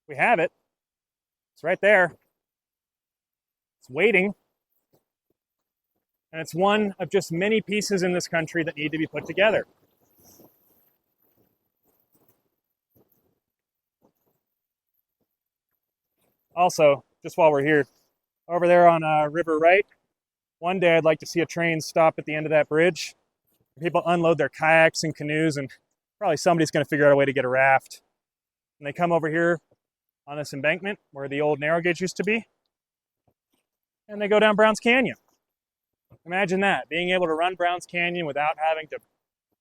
We have it. It's right there. It's waiting. And it's one of just many pieces in this country that need to be put together. Also, just while we're here, over there on River Right, one day I'd like to see a train stop at the end of that bridge. People unload their kayaks and canoes, and probably somebody's going to figure out a way to get a raft. And they come over here on this embankment where the old narrow gauge used to be, and they go down Browns Canyon. Imagine that, being able to run Browns Canyon without having to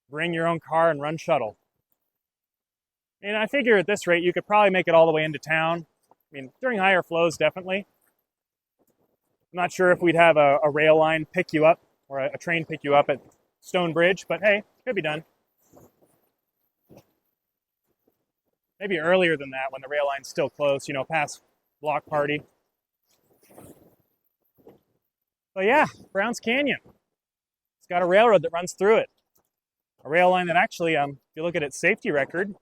bring your own car and run shuttle. And I figure at this rate, you could probably make it all the way into town. I mean, during higher flows, definitely. I'm not sure if we'd have a rail line pick you up, or a train pick you up at Stone Bridge, but hey, could be done. Maybe earlier than that, when the rail line's still close, past Block Party. But yeah, Browns Canyon. It's got a railroad that runs through it. A rail line that actually, if you look at its safety record,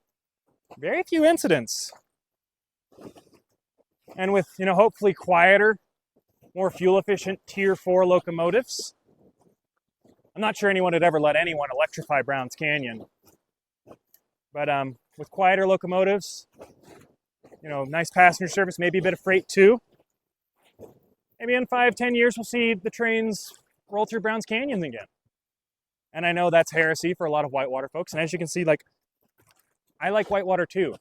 very few incidents. And with, hopefully quieter, more fuel-efficient Tier 4 locomotives, I'm not sure anyone would ever let anyone electrify Browns Canyon. But with quieter locomotives, nice passenger service, maybe a bit of freight too. Maybe in 5-10 years, we'll see the trains roll through Browns Canyon again. And I know that's heresy for a lot of whitewater folks. And as you can see, I like whitewater too.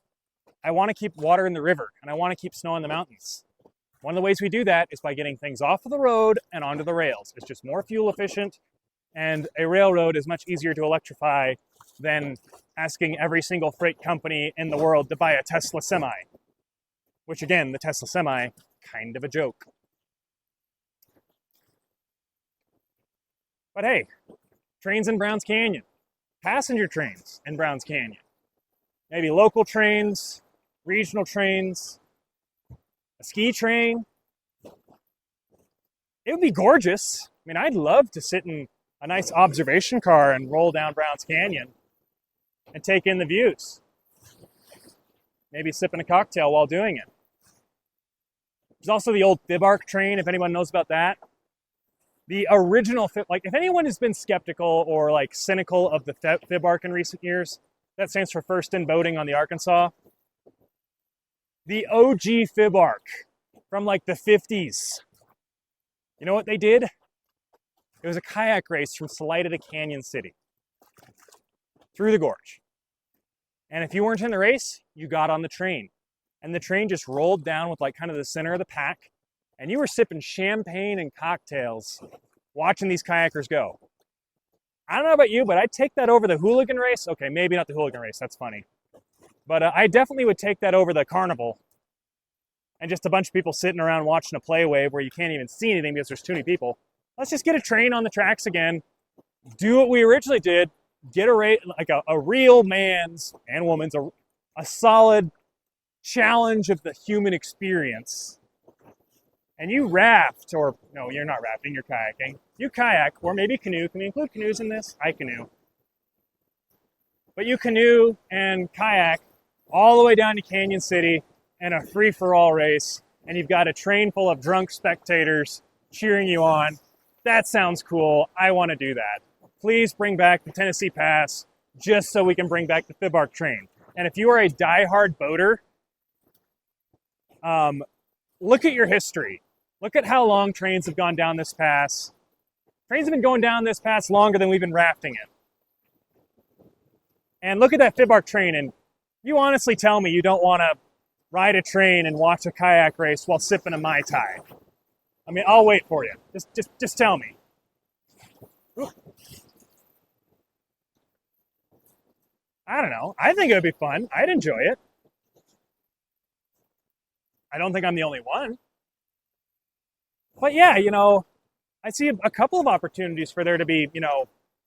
I want to keep water in the river, and I want to keep snow in the mountains. One of the ways we do that is by getting things off of the road and onto the rails. It's just more fuel efficient, and a railroad is much easier to electrify than asking every single freight company in the world to buy a Tesla semi. Which again, the Tesla semi, kind of a joke. But hey, trains in Browns Canyon, passenger trains in Browns Canyon, maybe local trains, regional trains, a ski train. It would be gorgeous. I mean, I'd love to sit in a nice observation car and roll down Browns Canyon and take in the views. Maybe sipping a cocktail while doing it. There's also the old Fibark train, if anyone knows about that. The original, if anyone has been skeptical or cynical of the Fibark in recent years, that stands for First in Boating on the Arkansas. The OG Fibark from the 50s. You know what they did? It was a kayak race from Salida to Canyon City. through the gorge. And if you weren't in the race, you got on the train. And the train just rolled down with like kind of the center of the pack. And you were sipping champagne and cocktails watching these kayakers go. I don't know about you, but I'd take that over the hooligan race. Okay, maybe not the hooligan race. That's funny. But I definitely would take that over the carnival. And just a bunch of people sitting around watching a play wave where you can't even see anything because there's too many people. Let's just get a train on the tracks again. Do what we originally did. Get a real man's and woman's, a solid challenge of the human experience. And you raft, or no, you're not rafting, you're kayaking. You kayak, or maybe canoe. Can we include canoes in this? I canoe. But you canoe and kayak all the way down to Canyon City in a free-for-all race, and you've got a train full of drunk spectators cheering you on. That sounds cool. I want to do that. Please bring back the Tennessee Pass just so we can bring back the Fibark train. And if you are a diehard boater, look at your history. Look at how long trains have gone down this pass. Trains have been going down this pass longer than we've been rafting it. And look at that Fibark train, and you honestly tell me you don't want to ride a train and watch a kayak race while sipping a Mai Tai. I mean, I'll wait for you. Just tell me. Ooh. I don't know. I think it would be fun. I'd enjoy it. I don't think I'm the only one. But yeah, I see a couple of opportunities for there to be,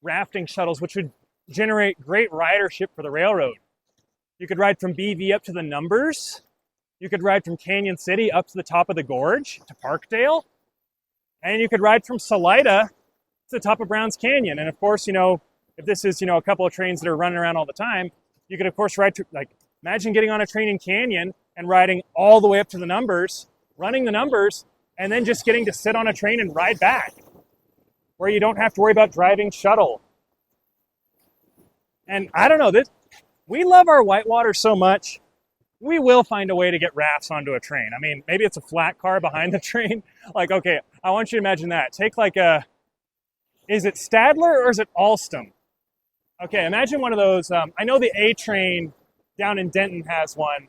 rafting shuttles, which would generate great ridership for the railroad. You could ride from BV up to the Numbers. You could ride from Canyon City up to the top of the gorge to Parkdale. And you could ride from Salida to the top of Browns Canyon. And of course, if this is, a couple of trains that are running around all the time, you could, of course, ride to, imagine getting on a train in Canyon and riding all the way up to the Numbers, running the Numbers, and then just getting to sit on a train and ride back, where you don't have to worry about driving shuttle. And I don't know, we love our whitewater so much, we will find a way to get rafts onto a train. I mean, maybe it's a flat car behind the train. Okay, I want you to imagine that. Take is it Stadler or is it Alstom? Okay, imagine one of those. I know the A train down in Denton has one,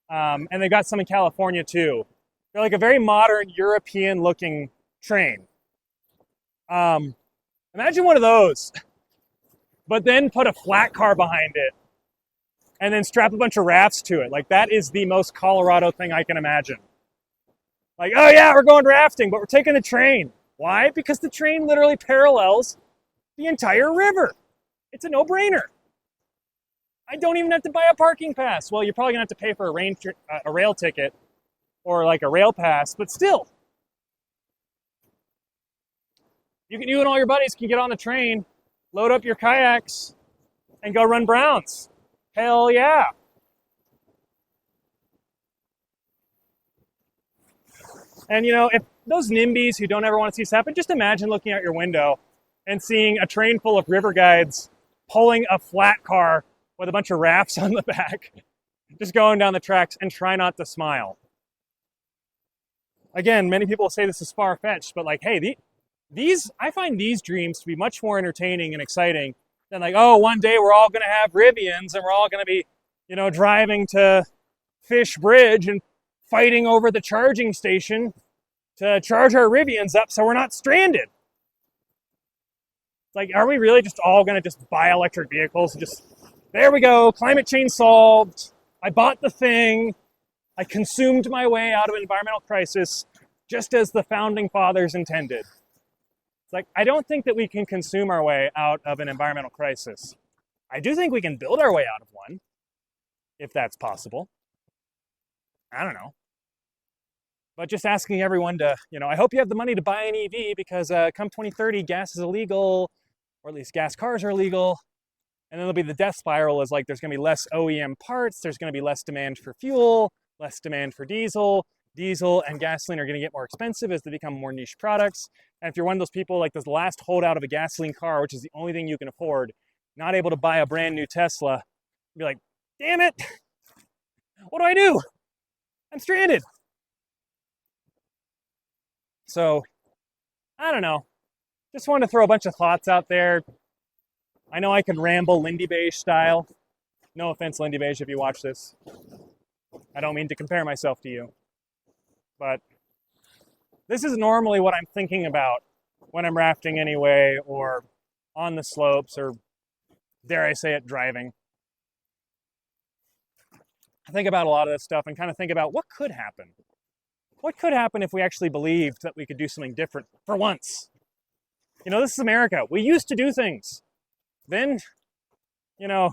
and they got some in California too. They're like a very modern European-looking train. Imagine one of those, but then put a flat car behind it, and then strap a bunch of rafts to it. That is the most Colorado thing I can imagine. Oh yeah, we're going rafting, but we're taking the train. Why? Because the train literally parallels the entire river. It's a no-brainer. I don't even have to buy a parking pass. Well, you're probably gonna have to pay for a rail ticket or a rail pass, but still. You and all your buddies can get on the train, load up your kayaks, and go run Browns. Hell yeah. And if those NIMBYs who don't ever want to see this happen, just imagine looking out your window and seeing a train full of river guides pulling a flat car with a bunch of rafts on the back, just going down the tracks, and try not to smile. Again, many people say this is far-fetched, but hey, I find these dreams to be much more entertaining and exciting than one day we're all going to have Rivians and we're all going to be, driving to Fish Bridge and fighting over the charging station to charge our Rivians up so we're not stranded. It's are we really just all going to just buy electric vehicles and just, there we go, climate change solved, I bought the thing, I consumed my way out of an environmental crisis just as the founding fathers intended. It's I don't think that we can consume our way out of an environmental crisis. I do think we can build our way out of one, if that's possible. I don't know. But just asking everyone to, I hope you have the money to buy an EV because come 2030, gas is illegal, or at least gas cars are illegal. And then there'll be the death spiral is there's going to be less OEM parts, there's going to be less demand for fuel, less demand for diesel. Diesel and gasoline are going to get more expensive as they become more niche products. And if you're one of those people this last holdout of a gasoline car, which is the only thing you can afford, not able to buy a brand new Tesla, be damn it, what do I do? I'm stranded. So, I don't know. Just wanted to throw a bunch of thoughts out there. I know I can ramble Lindy Beige style. No offense, Lindy Beige, if you watch this. I don't mean to compare myself to you. But this is normally what I'm thinking about when I'm rafting anyway, or on the slopes, or dare I say it, driving. I think about a lot of this stuff and kind of think about what could happen. What could happen if we actually believed that we could do something different for once? You know, this is America. We used to do things. Then, you know,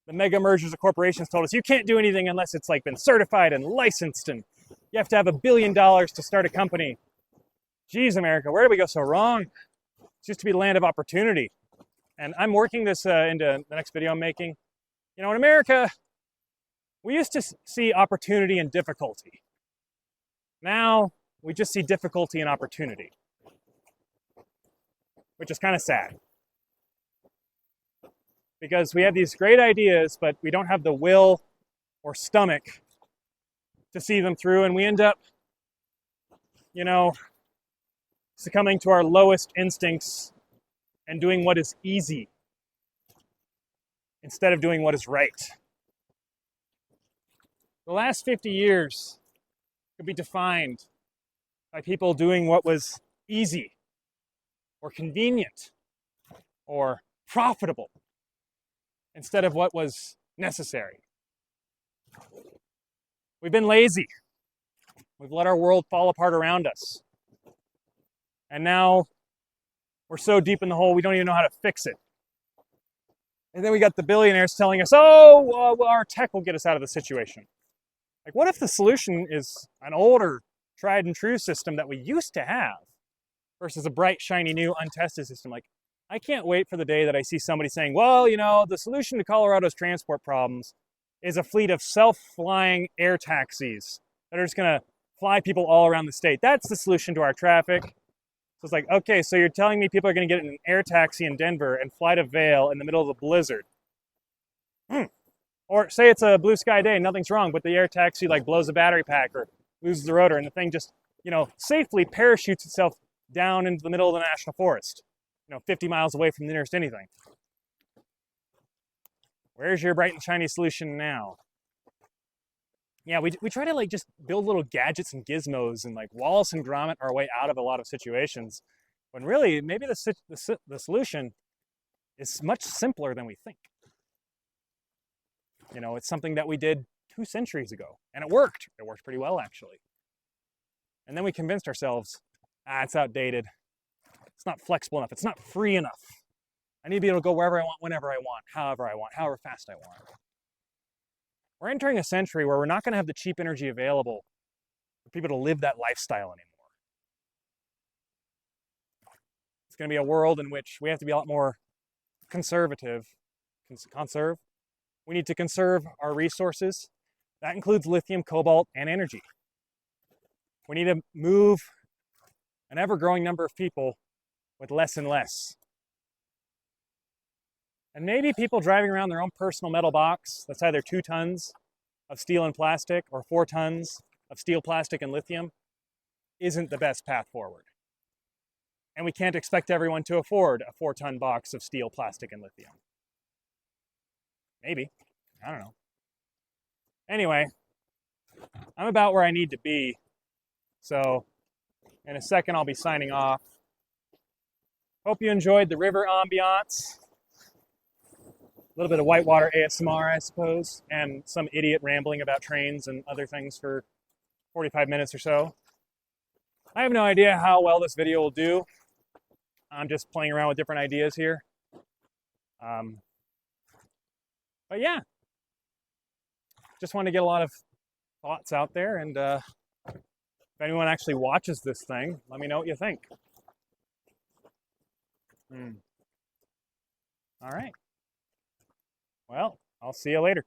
the mega mergers of corporations told us you can't do anything unless it's like been certified and licensed, and you have to have $1 billion to start a company. Geez, America, where did we go so wrong? It used to be the land of opportunity. And I'm working this into the next video I'm making. You know, in America, we used to see opportunity and difficulty. Now, we just see difficulty and opportunity, which is kind of sad. Because we have these great ideas, but we don't have the will or stomach to see them through, and we end up, you know, succumbing to our lowest instincts and doing what is easy instead of doing what is right. The last 50 years could be defined by people doing what was easy or convenient or profitable instead of what was necessary. We've been lazy. We've let our world fall apart around us. And now we're so deep in the hole, we don't even know how to fix it. And then we got the billionaires telling us, well, our tech will get us out of the situation. Like, what if the solution is an older, tried and true system that we used to have versus a bright, shiny, new, untested system? Like, I can't wait for the day that I see somebody saying, well, you know, the solution to Colorado's transport problems is a fleet of self-flying air taxis that are just going to fly people all around the state. That's the solution to our traffic. So it's like, okay, so you're telling me people are going to get in an air taxi in Denver and fly to Vail in the middle of a blizzard. Or say it's a blue sky day, nothing's wrong, but the air taxi like blows a battery pack or loses the rotor, and the thing just, you know, safely parachutes itself down into the middle of the national forest, you know, 50 miles away from the nearest anything. Where's your bright and shiny solution now? Yeah, we try to like just build little gadgets and gizmos and like Wallace and Gromit our way out of a lot of situations, when really maybe the solution is much simpler than we think. You know, it's something that we did 2 centuries ago, and it worked. It worked pretty well, actually. And then we convinced ourselves, it's outdated. It's not flexible enough. It's not free enough. I need to be able to go wherever I want, whenever I want, however fast I want. We're entering a century where we're not going to have the cheap energy available for people to live that lifestyle anymore. It's going to be a world in which we have to be a lot more conservative. Conserve? We need to conserve our resources. That includes lithium, cobalt, and energy. We need to move an ever-growing number of people with less and less. And maybe people driving around their own personal metal box that's either 2 tons of steel and plastic or 4 tons of steel, plastic, and lithium isn't the best path forward. And we can't expect everyone to afford a 4-ton box of steel, plastic, and lithium. Maybe. I don't know. Anyway, I'm about where I need to be. So in a second, I'll be signing off. Hope you enjoyed the river ambiance. A little bit of whitewater ASMR, I suppose, and some idiot rambling about trains and other things for 45 minutes or so. I have no idea how well this video will do. I'm just playing around with different ideas here. But yeah, just want to get a lot of thoughts out there, and if anyone actually watches this thing, let me know what you think. All right. Well, I'll see you later.